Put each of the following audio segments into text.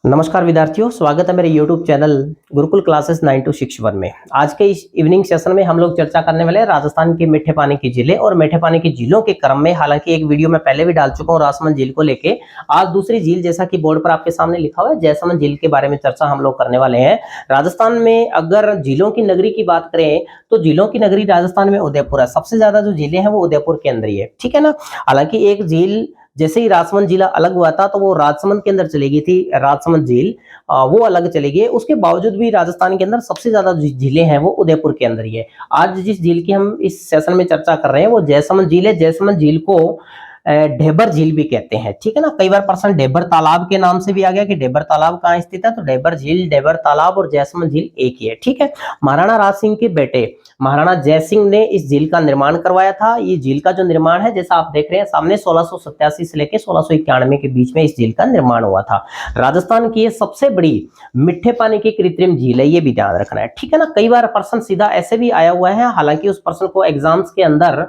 नमस्कार विद्यार्थियों, स्वागत है मेरे YouTube चैनल गुरुकुल क्लासेस 9261 में। आज के इस इवनिंग सेशन में हम लोग चर्चा करने वाले हैं राजस्थान के मीठे पानी की झीलें और मीठे पानी की झीलों के क्रम में। हालांकि एक वीडियो मैं पहले भी डाल चुका हूं राजसमंद झील को लेके। आज दूसरी झील, जैसा कि बोर्ड पर आपके सामने लिखा हुआ है, जयसमंद झील के बारे में चर्चा हम लोग करने वाले हैं। राजस्थान में अगर झीलों की नगरी की बात करें तो झीलों की नगरी राजस्थान में उदयपुर है। सबसे ज्यादा जो झीलें हैं वो उदयपुर के अंदर ही है, ठीक है ना। हालांकि एक झील जैसे ही राजसमंद जिला अलग हुआ था तो वो राजसमंद के अंदर चली गई थी, राजसमंद झील वो अलग चली गई। उसके बावजूद भी राजस्थान के अंदर सबसे ज्यादा झीलें हैं वो उदयपुर के अंदर ही है। आज जिस झील की हम इस सेशन में चर्चा कर रहे हैं वो जयसमंद झील है। जयसमंद झील को ढेबर झील भी कहते हैं, ठीक है ना। कई बार प्रश्न ढेबर तालाब के नाम से भी आ गया कि ढेबर तालाब कहाँ स्थित है, तो ढेबर झील, ढेबर तालाब और जयसमंद झील एक ही है, ठीक है। महाराणा राज सिंह के बेटे महाराणा जय सिंह ने इस झील का निर्माण करवाया था। ये झील का जो निर्माण है, जैसा आप देख रहे हैं सामने, 1687 से लेकर 1691 के बीच में इस झील का निर्माण हुआ था। राजस्थान की ये सबसे बड़ी मीठे पानी की कृत्रिम झील है, ये भी ध्यान रखना है, ठीक है ना। कई बार प्रश्न सीधा ऐसे भी आया हुआ है, हालांकि उस प्रश्न को एग्जाम्स के अंदर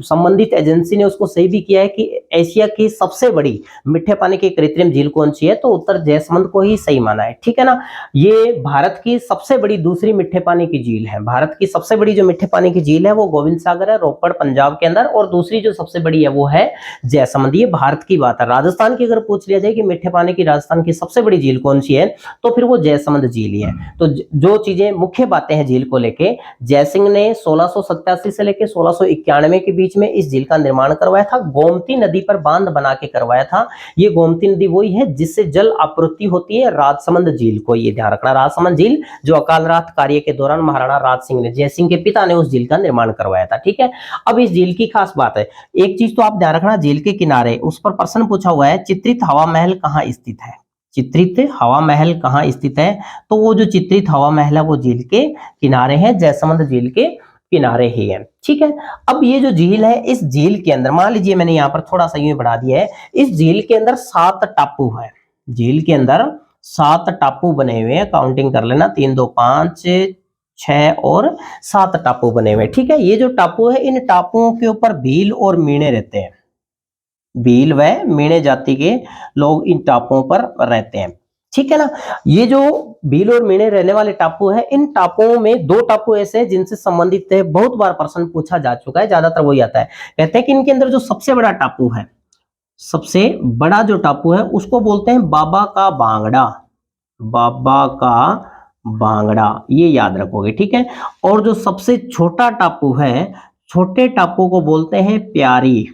संबंधित एजेंसी ने उसको सही भी किया है कि एशिया की सबसे बड़ी मीठे पानी की कृत्रिम झील कौन सी है, तो उत्तर जयसमंद को ही सही माना है, ठीक है ना। ये भारत की सबसे बड़ी दूसरी मीठे पानी की झील है। भारत की सबसे बड़ी जो मीठे पानी की झील है वो गोविंद सागर है, रोपड़ पंजाब के अंदर, और दूसरी जो सबसे बड़ी है वो है जयसमंद। ये भारत की बात है। राजस्थान की अगर पूछ लिया जाए कि मीठे पानी की राजस्थान की सबसे बड़ी झील कौन सी है, तो फिर वो जयसमंद झील ही है। तो जो चीजें मुख्य बातें हैं झील को लेके, जयसिंह ने 1687 से लेकर 1691 के बीच में इस झील का निर्माण करवाया था। गोमती नदी पर बांध बना के करवाया था। ये गोमती नदी वही है जिससे जल आपूर्ति होती है राजसमंद झील को, ये ध्यान रखना। राजसमंद झील जो अकाल रात कार्य के दौरान महाराणा राज सिंह ने, जय सिंह के पिता ने, उस झील का निर्माण करवाया था, ठीक है। अब इस झील की खास बात है, एक चीज तो आप ध्यान रखना, झील के किनारे उस पर प्रश्न पूछा हुआ है, चित्रित हवा महल कहाँ स्थित है। चित्रित हवा महल कहाँ स्थित है, तो वो जो चित्रित हवा महल है वो झील के किनारे है, जयसमंद झील के किनारे ही है, ठीक है। अब ये जो झील है, इस झील के अंदर मान लीजिए मैंने यहाँ पर थोड़ा सा यूं बढ़ा दिया है, इस झील के अंदर 7 टापू है। झील के अंदर 7 टापू बने हुए हैं, काउंटिंग कर लेना, 3 2 5 6 और 7 टापू बने हुए हैं, ठीक है। ये जो टापू है, इन टापुओं के ऊपर भील और मीणे रहते हैं। भील व मीणे जाति के लोग इन टापुओं पर रहते हैं, ठीक है ना। ये जो भील और मीणे रहने वाले टापू है, इन टापुओं में 2 टापू ऐसे हैं जिनसे संबंधित है, बहुत बार प्रश्न पूछा जा चुका है, ज्यादातर वही आता है। कहते हैं कि इनके अंदर जो सबसे बड़ा टापू है, सबसे बड़ा जो टापू है उसको बोलते हैं बाबा का बांगड़ा। बाबा का बांगड़ा, ये याद रखोगे, ठीक है। और जो सबसे छोटा टापू है, छोटे टापू को बोलते हैं प्यारी।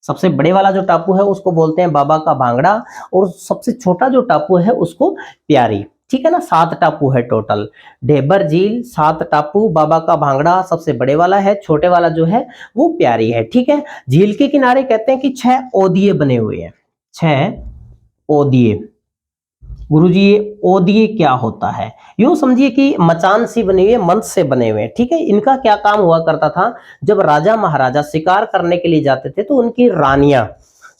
सबसे बड़े वाला जो टापू है उसको बोलते हैं बाबा का भांगड़ा, और सबसे छोटा जो टापू है उसको प्यारी, ठीक है ना। 7 टापू है टोटल। ढेबर झील, 7 टापू, बाबा का भांगड़ा सबसे बड़े वाला है, छोटे वाला जो है वो प्यारी है, ठीक है। झील के किनारे कहते हैं कि 6 ओदिए बने हुए हैं। 6 ओदिए। गुरुजी ये ओदिए क्या होता है? यूं समझिए कि मचान सी बनी हुई है, मंच से बने हुए हैं, ठीक है। इनका क्या काम हुआ करता था, जब राजा महाराजा शिकार करने के लिए जाते थे तो उनकी रानियां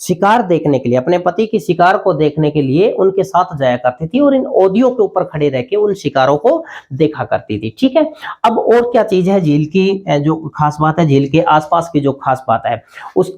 शिकार देखने के लिए, अपने पति की शिकार को देखने के लिए उनके साथ जाया करती थी, और इन ओदियों के ऊपर खड़े रह के उन शिकारों को देखा करती थी, ठीक है। अब और क्या चीज है झील की जो खास बात है, झील के आसपास की जो खास बात है,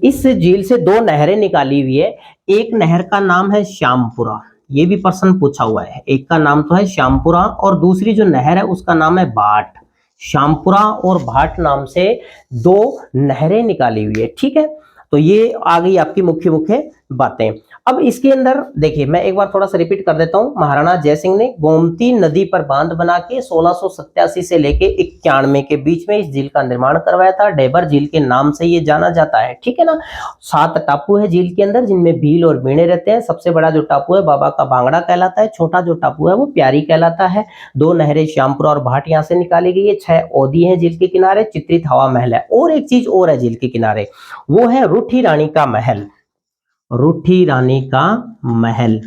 इस झील से 2 नहरें निकाली हुई है। एक नहर का नाम है श्यामपुरा, ये भी प्रश्न पूछा हुआ है। एक का नाम तो है श्यामपुरा और दूसरी जो नहर है उसका नाम है भाट। श्यामपुरा और भाट नाम से 2 नहरें निकाली हुई है, ठीक है। तो ये आ गई आपकी मुख्य मुख्य बातें। अब इसके अंदर देखिए, मैं एक बार थोड़ा सा रिपीट कर देता हूं। महाराणा जय सिंह ने गोमती नदी पर बांध बना के 1687 से लेके 91 के बीच में इस झील का निर्माण करवाया था। ढेबर झील के नाम से ये जाना जाता है, ठीक है ना। 7 टापू है झील के अंदर जिनमें भील और मीणे रहते हैं। सबसे बड़ा जो टापू है बाबा का भांगड़ा कहलाता है, छोटा जो टापू है वो प्यारी कहलाता है। 2 नहरें श्यामपुरा और भाट यहाँ से निकाली गई है। 6 ओदी है झील के किनारे, चित्रित हवा महल है, और एक चीज और है झील के किनारे, वो है रूठी रानी का महल। रूठी रानी का महल,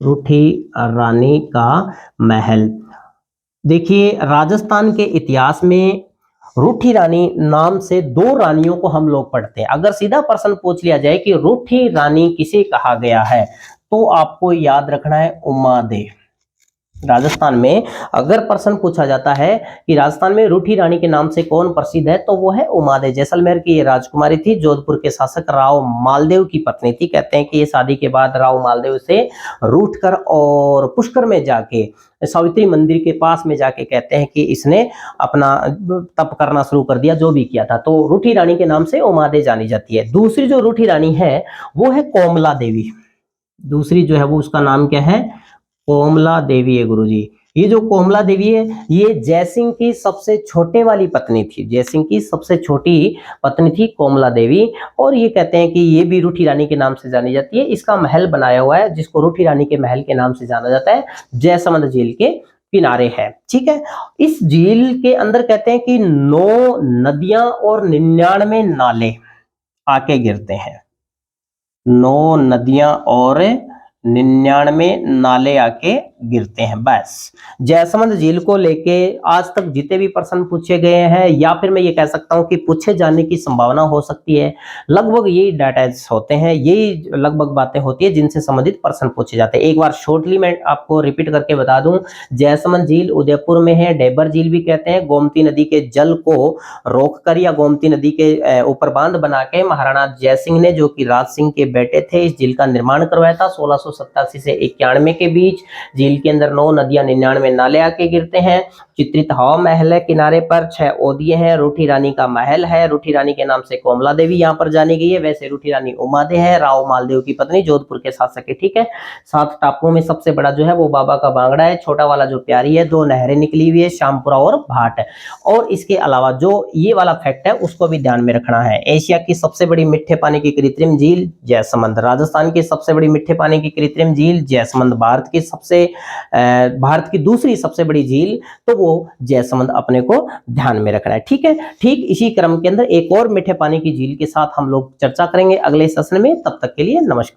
रूठी रानी का महल। देखिए, राजस्थान के इतिहास में रूठी रानी नाम से 2 रानियों को हम लोग पढ़ते हैं। अगर सीधा प्रश्न पूछ लिया जाए कि रूठी रानी किसे कहा गया है, तो आपको याद रखना है उमा दे। राजस्थान में अगर प्रश्न पूछा जाता है कि राजस्थान में रूठी रानी के नाम से कौन प्रसिद्ध है, तो वो है उमादे। जैसलमेर की ये राजकुमारी थी, जोधपुर के शासक राव मालदेव की पत्नी थी। कहते हैं कि ये शादी के बाद राव मालदेव से रूठकर और पुष्कर में जाके सावित्री मंदिर के पास में जाके कहते हैं कि इसने अपना तप करना शुरू कर दिया, जो भी किया था। तो रूठी रानी के नाम से उमादे जानी जाती है। दूसरी जो रूठी रानी है वो है कोमला देवी। दूसरी जो है वो उसका नाम क्या है, कोमला देवी है गुरुजी। ये जो कोमला देवी है ये जयसिंह की सबसे छोटे वाली पत्नी थी। जयसिंह की सबसे छोटी पत्नी थी कोमला देवी। और ये कहते हैं कि ये भी रूठी रानी के नाम से जानी जाती है। इसका महल बनाया हुआ है जिसको रूठी रानी के महल के नाम से जाना जाता है, जयसमंद झील के किनारे है। ठीक है, इस झील के अंदर कहते हैं कि 9 नदियां और 99 नाले आके गिरते हैं। 9 नदियां और 99 नाले आके गिरते हैं। बस जयसमंद झील को लेके आज तक जितने भी प्रश्न पूछे गए हैं, या फिर मैं ये कह सकता हूं कि पूछे जाने की संभावना हो सकती है, लगभग यही डाटा होते हैं, यही लगभग बातें होती है जिनसे संबंधित प्रश्न पूछे जाते हैं। एक बार शॉर्टली मैं आपको रिपीट करके बता दूं, जयसमंद झील उदयपुर में है। डेबर झील भी कहते हैं। गोमती नदी के जल को रोककर या गोमती नदी के ऊपर बांध बना के महाराणा जयसिंह ने, जो कि राज सिंह के बेटे थे, इस झील का निर्माण करवाया था 1687 से 91 के बीच। झील के अंदर 9 नदियां 99 नाले आके गिरते हैं। चित्रित हवा महल है किनारे पर, 6 ओदिये हैं। रूठी रानी का महल है। रूठी रानी के नाम से कोमला देवी यहाँ पर जानी गई है। वैसे रूठी रानी उमादे है, राव मालदेव की पत्नी, जोधपुर के शासक है। ठीक है, 7 टापुओं में सबसे बड़ा जो है वो बाबा का बांगड़ा है। छोटा वाला जो प्यारी है, 2 नहरें निकली हुई है, शामपुरा और भाट। और इसके अलावा जो ये वाला फैक्ट है उसको भी ध्यान में रखना है। एशिया की सबसे बड़ी मीठे पानी की कृत्रिम झील जयसमंद। राजस्थान की सबसे बड़ी मीठे पानी की कृत्रिम झील जयसमंद। भारत की दूसरी सबसे बड़ी झील, तो वो जयसमंद अपने को ध्यान में रखना है। ठीक है, ठीक इसी क्रम के अंदर एक और मीठे पानी की झील के साथ हम लोग चर्चा करेंगे अगले सेशन में। तब तक के लिए नमस्कार।